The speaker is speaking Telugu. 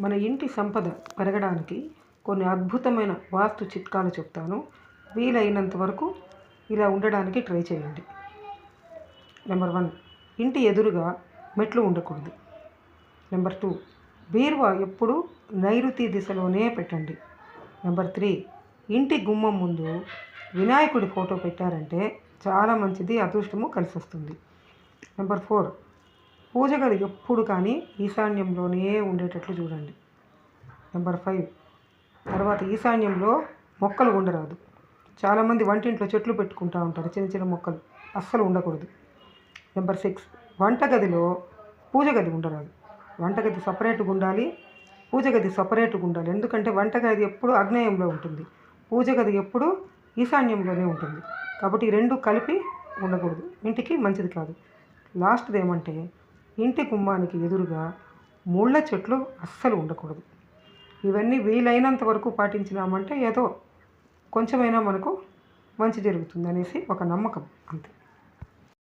మన ఇంటి సంపద పెరగడానికి కొన్ని అద్భుతమైన వాస్తు చిట్కాలు చెప్తాను. వీలైనంత వరకు ఇలా ఉండడానికి ట్రై చేయండి. నెంబర్ 1, ఇంటి ఎదురుగా మెట్లు ఉండకూడదు. నెంబర్ 2, బీరువా ఎప్పుడు నైరుతి దిశలోనే పెట్టండి. నెంబర్ 3, ఇంటి గుమ్మం ముందు వినాయకుడి ఫోటో పెట్టారంటే చాలా మంచిది, అదృష్టము కలిసి వస్తుంది. నెంబర్ 4, పూజ గది ఎప్పుడు కానీ ఈశాన్యంలోనే ఉండేటట్లు చూడండి. నెంబర్ 5, తర్వాత ఈశాన్యంలో మొక్కలు ఉండరాదు. చాలామంది వంటింట్లో చెట్లు పెట్టుకుంటూ ఉంటారు, చిన్న చిన్న మొక్కలు అస్సలు ఉండకూడదు. నెంబర్ 6, వంటగదిలో పూజ గది ఉండరాదు. వంటగది సపరేట్గా ఉండాలి, పూజ గది సపరేట్గా ఉండాలి. ఎందుకంటే వంటగది ఎప్పుడు ఆగ్నేయంలో ఉంటుంది, పూజ గది ఎప్పుడు ఈశాన్యంలోనే ఉంటుంది. కాబట్టి ఈ రెండు కలిపి ఉండకూడదు, ఇంటికి మంచిది కాదు. లాస్ట్ది ఏమంటే ఇంటి గుమ్మానికి ఎదురుగా ముళ్ళ చెట్లు అస్సలు ఉండకూడదు. ఇవన్నీ వీలైనంత వరకు పాటించినామంటే ఏదో కొంచెమైనా మనకు మంచి జరుగుతుంది అనేసి ఒక నమ్మకం, అంతే.